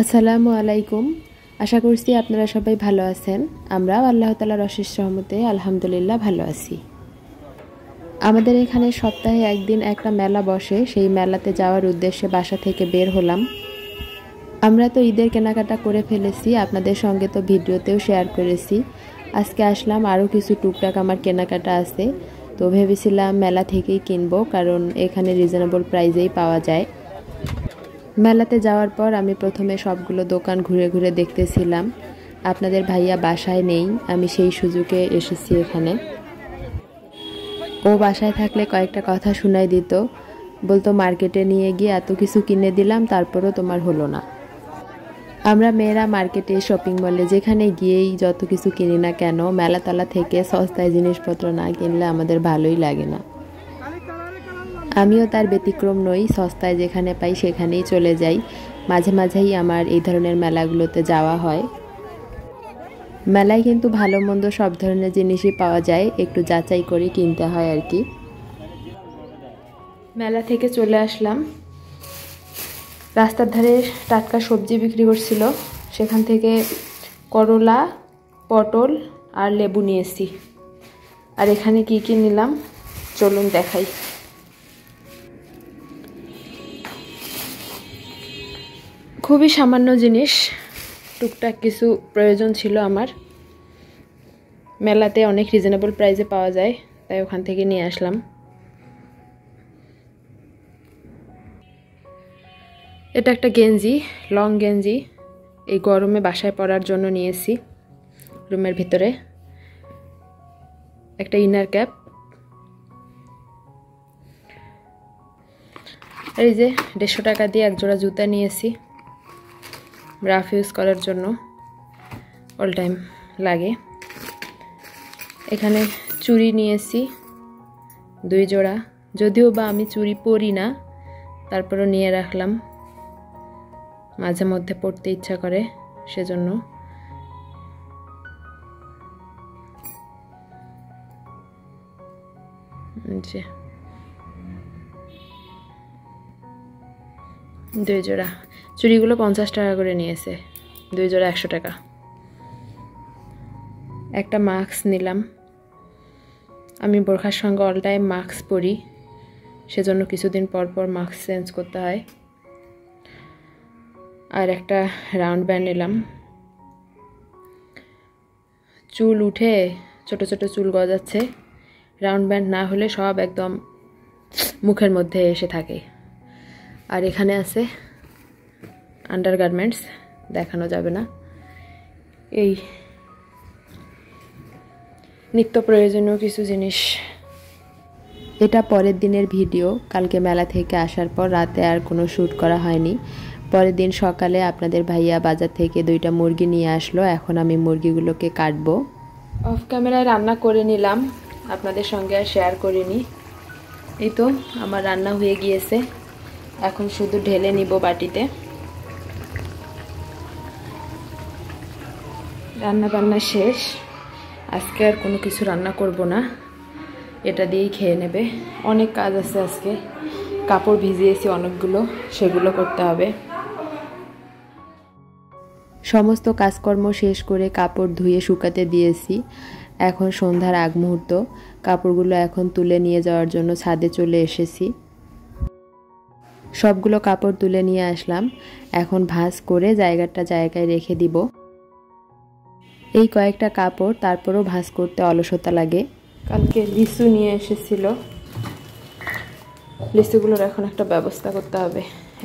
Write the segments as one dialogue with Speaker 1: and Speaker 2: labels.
Speaker 1: আসসালামু আলাইকুম। আশা করছি আপনারা সবাই ভালো আছেন। আমরাও আল্লাহ তাআলার অশেষ রহমতে আলহামদুলিল্লাহ ভালো আছি। আমাদের এখানে সপ্তাহে একদিন একটা মেলা বসে, সেই মেলাতে যাওয়ার উদ্দেশ্যে বাসা থেকে বের হলাম। আমরা তো ঈদের কেনাকাটা করে ফেলেছি, আপনাদের সঙ্গে তো ভিডিওতেও শেয়ার করেছি। আজকে আসলাম, আরও কিছু টুকটাক আমার কেনাকাটা আছে, তো ভেবেছিলাম মেলা থেকেই কিনবো, কারণ এখানে রিজনেবল প্রাইসেই পাওয়া যায়। মেলাতে যাওয়ার পর আমি প্রথমে সবগুলো দোকান ঘুরে ঘুরে দেখতেছিলাম। আপনাদের ভাইয়া বাসায় নেই, আমি সেই সুযোগে এসেছি এখানে। ও বাসায় থাকলে কয়েকটা কথা শোনাই দিত, বলতো মার্কেটে নিয়ে গিয়ে এত কিছু কিনে দিলাম, তারপরও তোমার হলো না। আমরা মেয়েরা মার্কেটে, শপিং মলে যেখানে গিয়েই যত কিছু কিনি না কেন, মেলাতলা থেকে সস্তায় জিনিসপত্র না কিনলে আমাদের ভালোই লাগে না। আমিও তার ব্যতিক্রম নই, সস্তায় যেখানে পাই সেখানেই চলে যাই। মাঝে মাঝেই আমার এই ধরনের মেলাগুলোতে যাওয়া হয়। মেলায় কিন্তু ভালো মন্দ সব ধরনের জিনিসই পাওয়া যায়, একটু যাচাই করে কিনতে হয় আর কি। মেলা থেকে চলে আসলাম, রাস্তার ধারে টাটকা সবজি বিক্রি করছিল, সেখান থেকে করলা, পটল আর লেবু নিয়েছি। আর এখানে কি কি নিলাম চলুন দেখাই। খুবই সামান্য জিনিস, টুকটাক কিছু প্রয়োজন ছিল আমার। মেলাতে অনেক রিজনেবল প্রাইসে পাওয়া যায়, তাই ওখান থেকে নিয়ে আসলাম। এটা একটা গেঞ্জি, লং গেঞ্জি, এই গরমে বাসায় পরার জন্য নিয়েছি। রুমের ভিতরে একটা ইনার ক্যাপ, আর এই যে 150 টাকা দিয়ে এক জোড়া জুতা নিয়েছি, রাফ ইউজ করার জন্য, অল টাইম লাগে। এখানে চুড়ি নিয়েছি 2 জোড়া, যদিও বা আমি চুড়ি পরি না, তারপরও নিয়ে রাখলাম, মাঝে মধ্যে পরতে ইচ্ছা করে সেজন্য। যে 2 জোড়া চুড়িগুলো 50 টাকা করে নিয়েছে, 2 জোড়া 100 টাকা। একটা মাস্ক নিলাম, আমি বোরখার সঙ্গে অল টাইম মাস্ক পরি, সেজন্য কিছুদিন পর পর মাস্ক চেঞ্জ করতে হয়। আর একটা রাউন্ড ব্যান্ড নিলাম, চুল উঠে ছোট ছোট চুল গজাচ্ছে, রাউন্ড ব্যান্ড না হলে সব একদম মুখের মধ্যে এসে থাকে। আর এখানে আছে আন্ডারগার্মেন্টস, দেখানো যাবে না, এই নিত্য প্রয়োজনীয় কিছু জিনিস। এটা পরের দিনের ভিডিও, কালকে মেলা থেকে আসার পর রাতে আর কোনো শ্যুট করা হয়নি। পরের দিন সকালে আপনাদের ভাইয়া বাজার থেকে 2টা মুরগি নিয়ে আসলো, এখন আমি মুরগিগুলোকে কাটবো। অফ ক্যামেরায় রান্না করে নিলাম, আপনাদের সঙ্গে আর শেয়ার করিনি। এই তো আমার রান্না হয়ে গিয়েছে, এখন শুধু ঢেলে নিব বাটিতে। রান্না বান্না শেষ, আজকে আর কোনো কিছু রান্না করব না, এটা দিয়েই খেয়ে নেবে। অনেক কাজ আছে আজকে, কাপড় ভিজিয়েছি অনেকগুলো, সেগুলো করতে হবে। সমস্ত কাজকর্ম শেষ করে কাপড় ধুয়ে শুকাতে দিয়েছি। এখন সন্ধ্যার আগ মুহূর্ত, কাপড়গুলো এখন তুলে নিয়ে যাওয়ার জন্য ছাদে চলে এসেছি। সবগুলো কাপড় তুলে নিয়ে আসলাম, এখন ভাঁজ করে জায়গায় রেখে দিব। এই কয়েকটা কাপড় তারপরও ভাঁজ করতে অলসতা লাগে। কালকে লিচু নিয়ে এসেছিল, লিচুগুলোর এখন একটা ব্যবস্থা করতে হবে।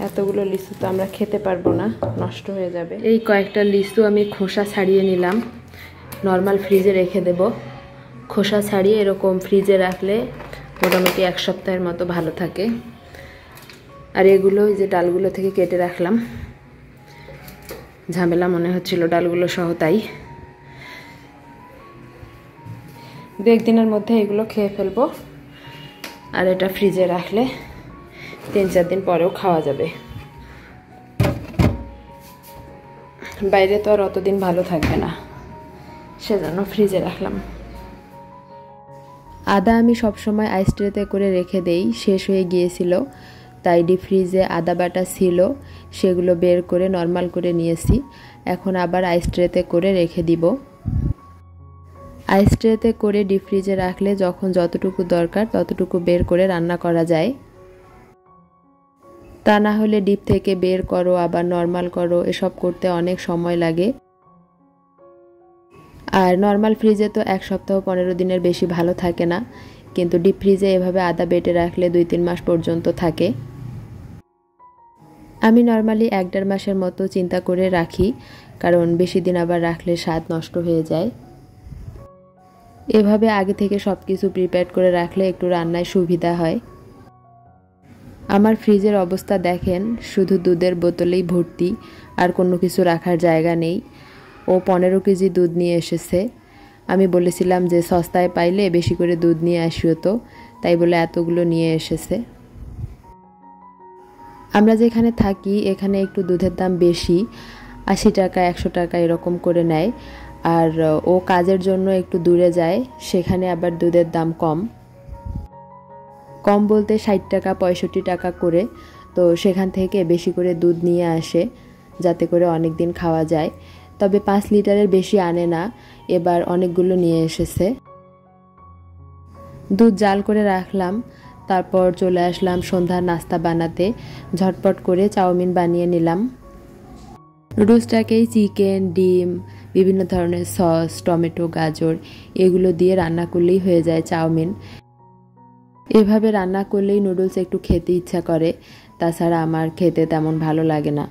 Speaker 1: এতগুলো লিচু তো আমরা খেতে পারবো না, নষ্ট হয়ে যাবে। এই কয়েকটা লিচু আমি খোসা ছাড়িয়ে নিলাম, নর্মাল ফ্রিজে রেখে দেব। খোসা ছাড়িয়ে এরকম ফ্রিজে রাখলে মোটামুটি 1 সপ্তাহের মতো ভালো থাকে। আর এগুলো যে ডালগুলো থেকে কেটে রাখলাম, ঝামেলা মনে হচ্ছিল ডালগুলো সহ, তাই 2-1 দিনের মধ্যে এগুলো খেয়ে ফেলবো। আর এটা ফ্রিজে রাখলে 3-4 দিন পরেও খাওয়া যাবে। বাইরে তো আর অতদিন ভালো থাকবে না, সেজন্য ফ্রিজে রাখলাম। আদা আমি সবসময় আইস ট্রেতে করে রেখে দেই, শেষ হয়ে গিয়েছিল, তাই ডিপ ফ্রিজে আদা বাটা ছিল, সেগুলো বের করে নর্মাল করে নিয়েছি। এখন আবার আইস ট্রেতে করে রেখে দিব। আইস ট্রেতে করে ডিপ ফ্রিজে রাখলে যখন যতটুকু দরকার ততটুকু বের করে রান্না করা যায়। তা না হলে ডিপ থেকে বের করো আবার নর্মাল করো, এসব করতে অনেক সময় লাগে। আর নর্মাল ফ্রিজে তো 1 সপ্তাহ 15 দিনের বেশি ভালো থাকে না, কিন্তু ডিপ ফ্রিজে এভাবে আদা বেটে রাখলে 2-3 মাস পর্যন্ত থাকে। আমি নর্মালি 1-1.5 মাসের মতো চিন্তা করে রাখি, কারণ বেশি দিন আবার রাখলে স্বাদ নষ্ট হয়ে যায়। এভাবে আগে থেকে সব কিছু প্রিপেয়ার করে রাখলে একটু রান্নায় সুবিধা হয়। আমার ফ্রিজের অবস্থা দেখেন, শুধু দুধের বোতলেই ভর্তি, আর কোনো কিছু রাখার জায়গা নেই। ও 15 কেজি দুধ নিয়ে এসেছে। আমি বলেছিলাম যে সস্তায় পাইলে বেশি করে দুধ নিয়ে আসিও, তো তাই বলে এতগুলো নিয়ে এসেছে। আমরা যেখানে থাকি এখানে একটু দুধের দাম বেশি, 80 টাকা 100 টাকা এরকম করে নেয়। আর ও কাজের জন্য একটু দূরে যায়, সেখানে আবার দুধের দাম কম বলতে 60 টাকা 65 টাকা করে। তো সেখান থেকে বেশি করে দুধ নিয়ে আসে, যাতে করে অনেক দিন খাওয়া যায়। তবে 5 লিটারের বেশি আনে না, এবার অনেকগুলো নিয়ে এসেছে। দুধ জাল করে রাখলাম, তারপর চলে আসলাম সন্ধ্যার নাস্তা বানাতে। ঝটপট করে চাউমিন বানিয়ে নিলাম। নুডলসটাকেই চিকেন, ডিম, বিভিন্ন ধরনের সস, টমেটো, গাজর এগুলো দিয়ে রান্না করলেই হয়ে যায় চাউমিন। এভাবে রান্না করলেই নুডলস একটু খেতে ইচ্ছা করে, তাছাড়া আমার খেতে তেমন ভালো লাগে না।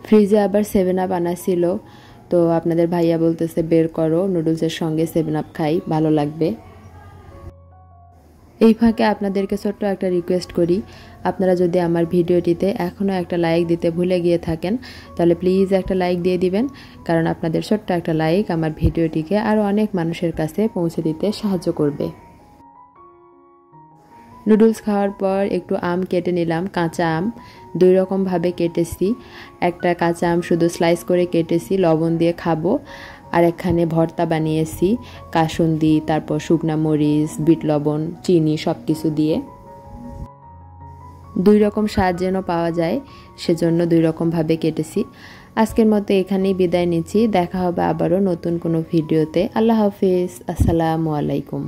Speaker 1: ফ্রিজে আবার 7 আপ আনা ছিল, তো আপনাদের ভাইয়া বলতেছে বের করো, নুডলসের সঙ্গে 7 আপ খাই, ভালো লাগবে। এই ফাঁকে আপনাদেরকে ছোট্ট একটা রিকোয়েস্ট করি, আপনারা যদি আমার ভিডিওটিতে এখনও একটা লাইক দিতে ভুলে গিয়ে থাকেন তাহলে প্লিজ একটা লাইক দিয়ে দিবেন, কারণ আপনাদের ছোট্ট একটা লাইক আমার ভিডিওটিকে আরও অনেক মানুষের কাছে পৌঁছে দিতে সাহায্য করবে। নুডলস খাওয়ার পর একটু আম কেটে নিলাম, কাঁচা আম 2 রকমভাবে কেটেছি। একটা কাঁচা আম শুধু স্লাইস করে কেটেছি, লবণ দিয়ে খাবো। আর এখানে ভর্তা বানিয়েছি, কাসুন্দি, তারপর শুকনা মরিচ, বিট লবণ, চিনি সব কিছু দিয়ে। 2 রকম স্বাদ যেন পাওয়া যায় সেজন্য 2 রকমভাবে কেটেছি। আজকের মতো এখানেই বিদায় নিচ্ছি, দেখা হবে আবারও নতুন কোনো ভিডিওতে। আল্লাহ হাফিজ, আসসালামু আলাইকুম।